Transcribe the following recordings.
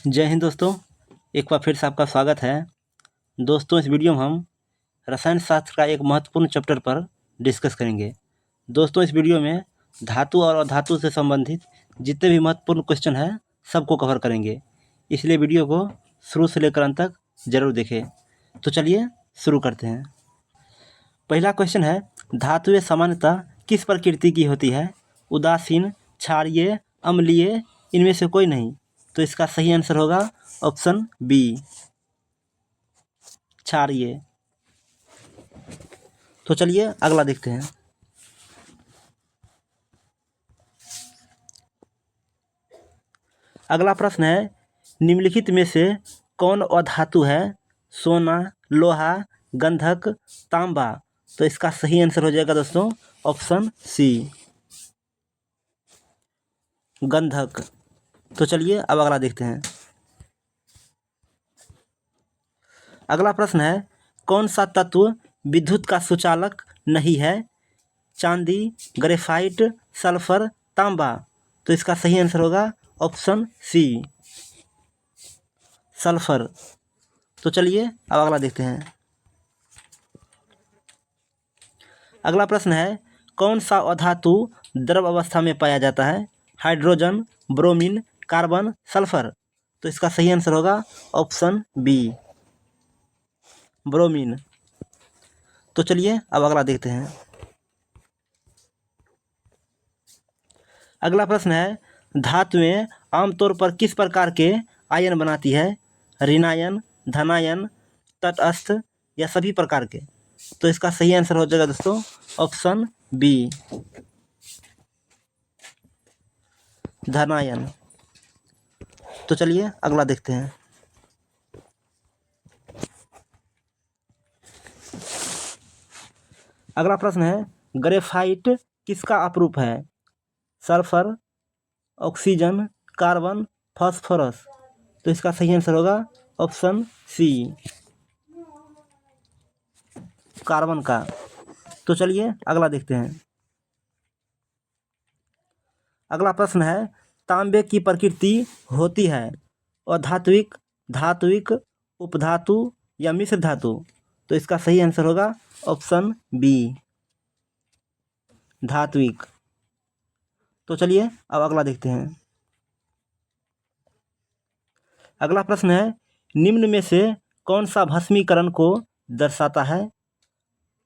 जय हिंद दोस्तों, एक बार फिर से आपका स्वागत है। दोस्तों, इस वीडियो में हम रसायन शास्त्र का एक महत्वपूर्ण चैप्टर पर डिस्कस करेंगे। दोस्तों, इस वीडियो में धातु और अधातु से संबंधित जितने भी महत्वपूर्ण क्वेश्चन हैं सबको कवर करेंगे, इसलिए वीडियो को शुरू से लेकर अंत तक ज़रूर देखें। तो चलिए शुरू करते हैं। पहला क्वेश्चन है, धातुएं सामान्यतः किस प्रकृति की होती है? उदासीन, क्षारीय, अम्लीय, इनमें से कोई नहीं। तो इसका सही आंसर होगा ऑप्शन बी, क्षारीय। तो चलिए अगला देखते हैं। अगला प्रश्न है, निम्नलिखित में से कौन अधातु है? सोना, लोहा, गंधक, तांबा। तो इसका सही आंसर हो जाएगा दोस्तों ऑप्शन सी, गंधक। तो चलिए अब अगला देखते हैं। अगला प्रश्न है, कौन सा तत्व विद्युत का सुचालक नहीं है? चांदी, ग्रेफाइट, सल्फर, तांबा। तो इसका सही आंसर होगा ऑप्शन सी, सल्फर। तो चलिए अब अगला देखते हैं। अगला प्रश्न है, कौन सा अधातु द्रव अवस्था में पाया जाता है? Hydrogen, bromine, carbon, sulphur. तो इसका सही आंसर होगा ऑप्शन बी, ब्रोमीन। तो चलिए अब अगला देखते हैं। अगला प्रश्न है, धातुएं आमतौर पर किस प्रकार के आयन बनाती है? ऋणायन, धनायन, तटस्थ या सभी प्रकार के। तो इसका सही आंसर हो जाएगा दोस्तों ऑप्शन बी, धनायन। तो चलिए अगला देखते हैं। अगला प्रश्न है, ग्रेफाइट किसका अपरूप है? Sulphur, oxygen, carbon, phosphorus. तो इसका सही आंसर होगा ऑप्शन सी, कार्बन का। तो चलिए अगला देखते हैं। अगला प्रश्न है, तांबे की प्रकृति होती है अधात्विक, धात्विक, उपधातु या मिश्र धातु। तो इसका सही आंसर होगा ऑप्शन बी, धात्विक। तो चलिए अब अगला देखते हैं। अगला प्रश्न है, निम्न में से कौन सा भस्मीकरण को दर्शाता है?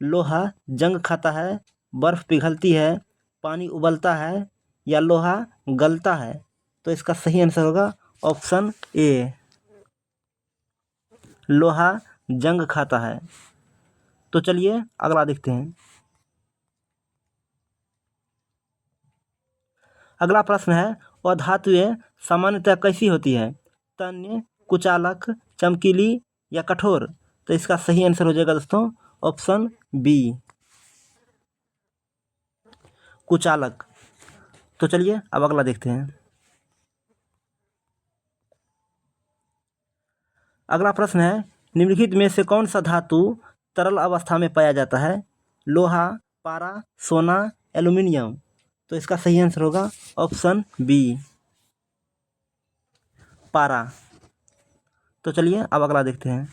लोहा जंग खाता है, बर्फ पिघलती है, पानी उबलता है या लोहा गलता है। तो इसका सही आंसर होगा ऑप्शन ए, लोहा जंग खाता है। तो चलिए अगला देखते हैं। अगला प्रश्न है, अधातुएं सामान्यतः कैसी होती है? तन्य, कुचालक, चमकीली या कठोर। तो इसका सही आंसर हो जाएगा दोस्तों ऑप्शन बी, कुचालक। तो चलिए अब अगला देखते हैं। अगला प्रश्न है, निम्नलिखित में से कौन सा धातु तरल अवस्था में पाया जाता है? लोहा, पारा, सोना, एल्यूमिनियम। तो इसका सही आंसर होगा ऑप्शन बी, पारा। तो चलिए अब अगला देखते हैं।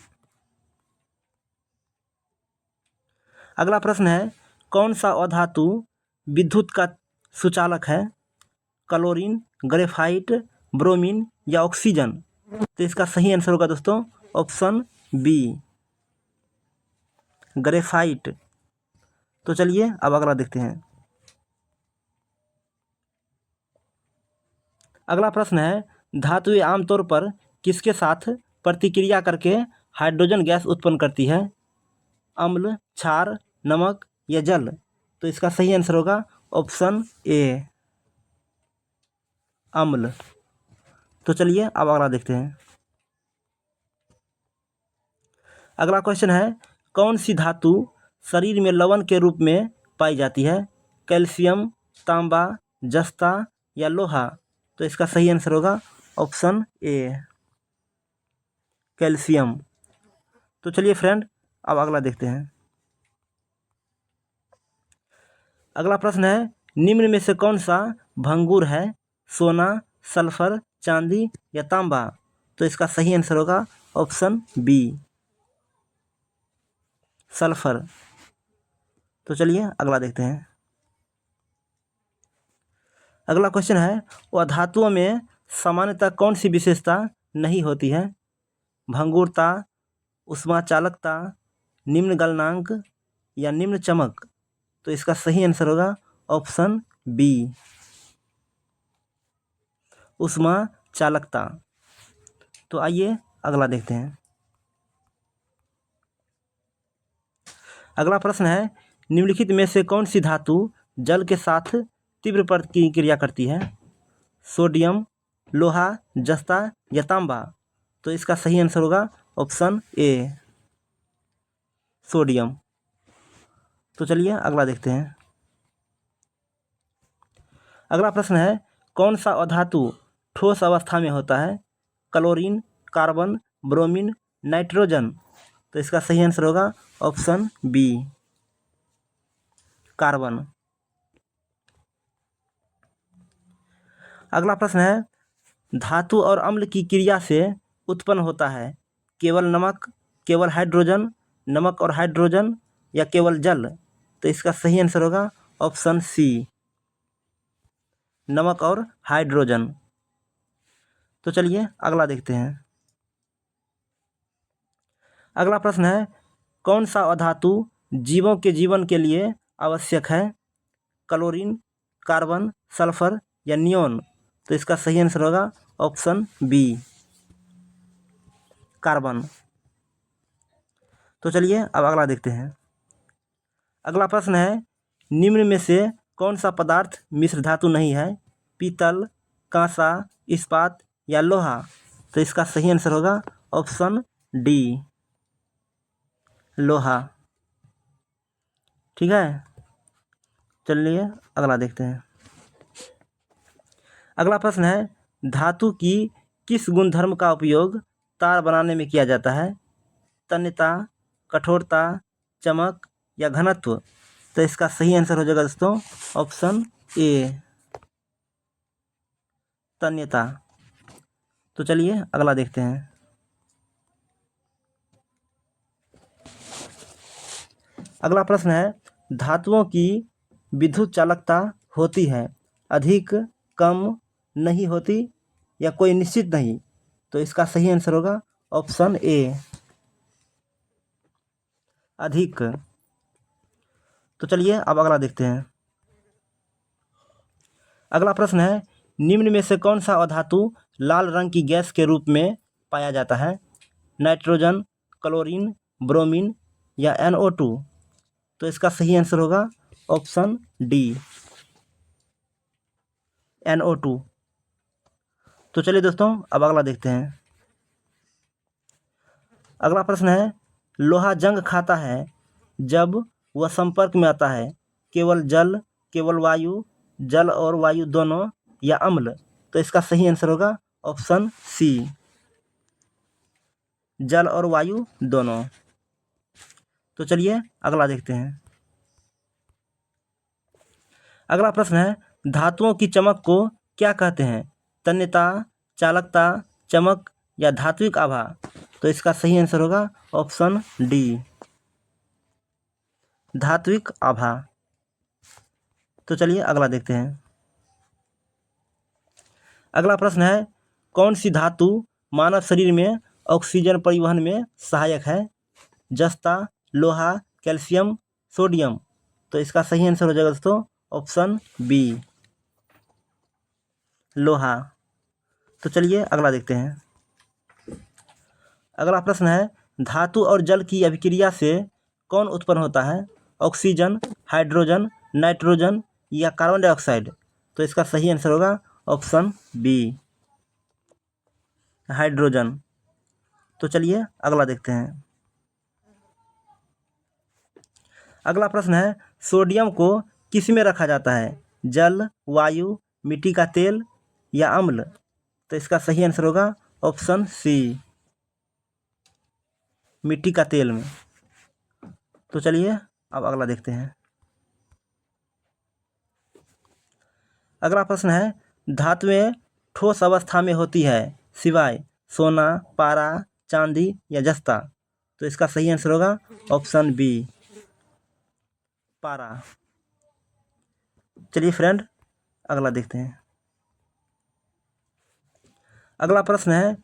अगला प्रश्न है, कौन सा अधातु विद्युत का सुचालक है? क्लोरीन, ग्रेफाइट, ब्रोमीन या ऑक्सीजन। तो इसका सही आंसर होगा दोस्तों ऑप्शन बी, ग्रेफाइट। तो चलिए अब अगला देखते हैं। अगला प्रश्न है, धातुएं आमतौर पर किसके साथ प्रतिक्रिया करके हाइड्रोजन गैस उत्पन्न करती है? अम्ल, क्षार, नमक या जल। तो इसका सही आंसर होगा ऑप्शन ए, अम्ल। तो चलिए अब अगला देखते हैं। अगला क्वेश्चन है, कौन सी धातु शरीर में लवण के रूप में पाई जाती है? कैल्शियम, तांबा, जस्ता या लोहा। तो इसका सही आंसर होगा ऑप्शन ए, कैल्शियम। तो चलिए फ्रेंड अब अगला देखते हैं। अगला प्रश्न है, निम्न में से कौन सा भंगुर है? सोना, सल्फर, चांदी या तांबा। तो इसका सही आंसर होगा ऑप्शन बी, सल्फर। तो चलिए अगला देखते हैं। अगला क्वेश्चन है, अधातुओं में सामान्यतः कौन सी विशेषता नहीं होती है? भंगुरता, उष्मा चालकता, निम्न गलनांक या निम्न चमक? तो इसका सही आंसर होगा ऑप्शन बी, उष्मा चालकता। तो आइए अगला देखते हैं। अगला प्रश्न है, निम्नलिखित में से कौन सी धातु जल के साथ तीव्र प्रतिक्रिया करती है? सोडियम, लोहा, जस्ता या तांबा? तो इसका सही आंसर होगा ऑप्शन ए, सोडियम। तो चलिए अगला देखते हैं। अगला प्रश्न है, कौन सा अधातु ठोस अवस्था में होता है? Chlorine, carbon, bromine, nitrogen? तो इसका सही आंसर होगा ऑप्शन बी, कार्बन। अगला प्रश्न है, धातु और अम्ल की क्रिया से उत्पन्न होता है केवल नमक, केवल हाइड्रोजन, नमक और हाइड्रोजन या केवल जल? तो इसका सही आंसर होगा ऑप्शन सी, नमक और हाइड्रोजन। तो चलिए अगला देखते हैं। अगला प्रश्न है, कौन सा अधातु जीवों के जीवन के लिए आवश्यक है? क्लोरीन, कार्बन, सल्फर या नियोन? तो इसका सही आंसर होगा ऑप्शन बी, कार्बन। तो चलिए अब अगला देखते हैं। अगला प्रश्न है, निम्न में से कौन सा पदार्थ मिश्र धातु नहीं है? पीतल, कांसा, इस्पात या लोहा? तो इसका सही आंसर होगा ऑप्शन डी, लोहा। ठीक है, चलिए अगला देखते हैं। अगला प्रश्न है, धातु की किस गुणधर्म का उपयोग तार बनाने में किया जाता है? तन्यता, कठोरता, चमक या घनत्व? तो इसका सही आंसर हो जाएगा दोस्तों ऑप्शन ए, तन्यता। तो चलिए अगला देखते हैं। अगला प्रश्न है, धातुओं की विद्युत चालकता होती है अधिक, कम, नहीं होती या कोई निश्चित नहीं? तो इसका सही आंसर होगा ऑप्शन ए, अधिक। तो चलिए अब अगला देखते हैं। अगला प्रश्न है, निम्न में से कौन सा अधातु लाल रंग की गैस के रूप में पाया जाता है? नाइट्रोजन, क्लोरीन, ब्रोमीन या NO2? तो इसका सही आंसर होगा ऑप्शन डी, NO2। तो चलिए दोस्तों अब अगला देखते हैं। अगला प्रश्न है, लोहा जंग खाता है जब वह संपर्क में आता है केवल जल, केवल वायु, जल और वायु दोनों या अम्ल? तो इसका सही आंसर होगा ऑप्शन सी, जल और वायु दोनों। तो चलिए अगला देखते हैं। अगला प्रश्न है, धातुओं की चमक को क्या कहते हैं? तन्यता, चालकता, चमक या धात्विक आभा? तो इसका सही आंसर होगा ऑप्शन डी, धात्विक आभा। तो चलिए अगला देखते हैं। अगला प्रश्न है, कौन सी धातु मानव शरीर में ऑक्सीजन परिवहन में सहायक है? जस्ता, लोहा, कैल्शियम, सोडियम? तो इसका सही आंसर हो जाएगा दोस्तों ऑप्शन बी, लोहा। तो चलिए अगला देखते हैं। अगला प्रश्न है, धातु और जल की अभिक्रिया से कौन उत्पन्न होता है? ऑक्सीजन, हाइड्रोजन, नाइट्रोजन या कार्बन डाइऑक्साइड? तो इसका सही आंसर होगा ऑप्शन बी, हाइड्रोजन। तो चलिए अगला देखते हैं। अगला प्रश्न है, सोडियम को किस में रखा जाता है? जल, वायु, मिट्टी का तेल या अम्ल? तो इसका सही आंसर होगा ऑप्शन सी, मिट्टी का तेल में। तो चलिए अब अगला देखते हैं। अगला प्रश्न है, धातुएं ठोस अवस्था में होती है सिवाय सोना, पारा, चांदी या जस्ता। तो इसका सही आंसर होगा ऑप्शन बी, पारा। चलिए फ्रेंड, अगला देखते हैं। अगला प्रश्न है,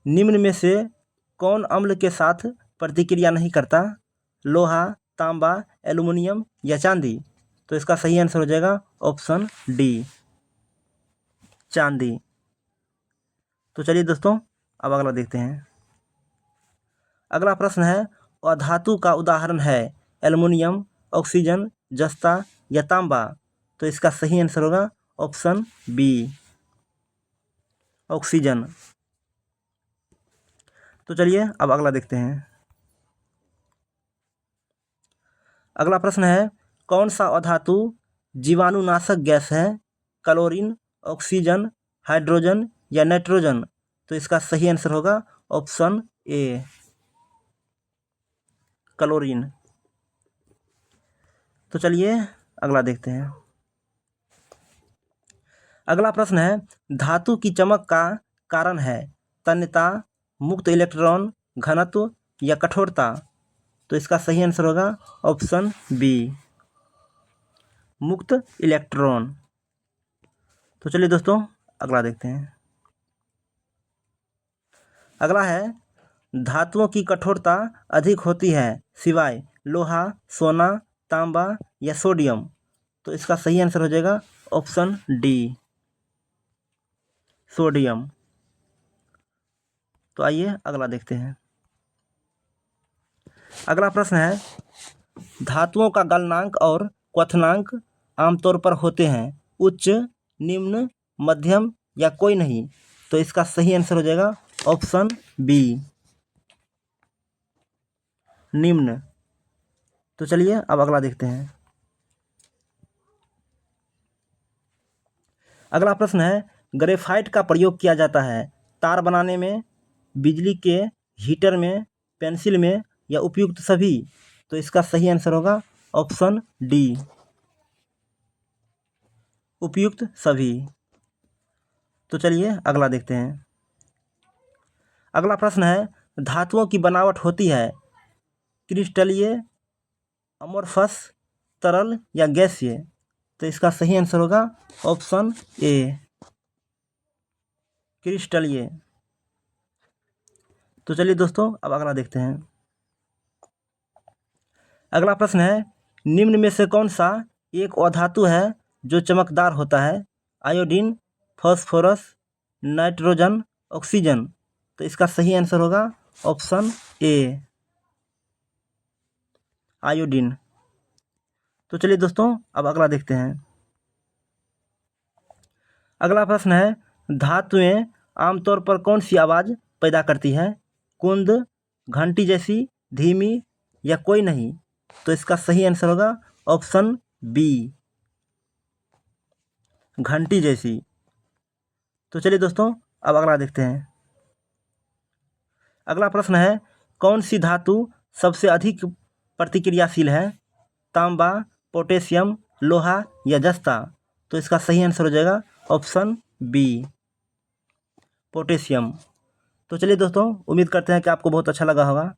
निम्न में से कौन अम्ल के साथ प्रतिक्रिया नहीं करता? लोहा, तांबा, एल्युमिनियम या चांदी? तो इसका सही आंसर हो जाएगा ऑप्शन डी, चांदी। तो चलिए दोस्तों, अब अगला देखते हैं। अगला प्रश्न है, अधातु का उदाहरण है एल्युमिनियम, ऑक्सीजन, जस्ता या तांबा? तो इसका सही आंसर होगा ऑप्शन बी, ऑक्सीजन। तो चलिए अब अगला देखते हैं। अगला प्रश्न है, कौन सा अधातु जीवाणुनाशक गैस है? क्लोरीन, ऑक्सीजन, हाइड्रोजन या नाइट्रोजन? तो इसका सही आंसर होगा ऑप्शन ए, क्लोरीन। तो चलिए अगला देखते हैं। अगला प्रश्न है, धातु की चमक का कारण है तन्यता, मुक्त इलेक्ट्रॉन घनत्व या कठोरता? तो इसका सही आंसर होगा ऑप्शन बी, मुक्त इलेक्ट्रॉन। तो चलिए दोस्तों, अगला देखते हैं। अगला है, धातुओं की कठोरता अधिक होती है सिवाय लोहा, सोना, तांबा या सोडियम? तो इसका सही आंसर हो जाएगा ऑप्शन डी, सोडियम। तो आइए अगला देखते हैं। अगला प्रश्न है, धातुओं का गलनांक और क्वथनांक आमतौर पर होते हैं उच्च, निम्न, मध्यम या कोई नहीं? तो इसका सही आंसर हो जाएगा ऑप्शन बी, निम्न। तो चलिए अब अगला देखते हैं। अगला प्रश्न है, ग्रेफाइट का प्रयोग किया जाता है तार बनाने में, बिजली के हीटर में, पेंसिल में या उपयुक्त सभी? तो इसका सही आंसर होगा ऑप्शन डी, उपयुक्त सभी। तो चलिए अगला देखते हैं। अगला प्रश्न है, धातुओं की बनावट होती है क्रिस्टलीय, अमोर्फस, तरल या गैसीय? तो इसका सही आंसर होगा ऑप्शन ए, क्रिस्टलीय। तो चलिए दोस्तों, अब अगला देखते हैं। अगला प्रश्न है, निम्न में से कौन सा एक अधातु है जो चमकदार होता है? Iodine, phosphorus, nitrogen, oxygen? तो इसका सही आंसर होगा ऑप्शन ए, आयोडीन। तो चलिए दोस्तों, अब अगला देखते हैं। अगला प्रश्न है, धातुएं आमतौर पर कौन सी आवाज़ पैदा करती है? कुंद, घंटी जैसी, धीमी या कोई नहीं? तो इसका सही आंसर होगा ऑप्शन बी, घंटी जैसी। तो चलिए दोस्तों, अब अगला देखते हैं। अगला प्रश्न है, कौन सी धातु सबसे अधिक प्रतिक्रियाशील है? तांबा, पोटेशियम, लोहा या जस्ता? तो इसका सही आंसर हो जाएगा ऑप्शन बी, पोटेशियम। तो चलिए दोस्तों, उम्मीद करते हैं कि आपको बहुत अच्छा लगा होगा।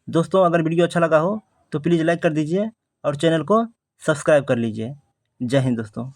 दोस्तों, अगर वीडियो अच्छा लगा हो तो प्लीज़ लाइक कर दीजिए और चैनल को सब्सक्राइब कर लीजिए। जय हिंद दोस्तों।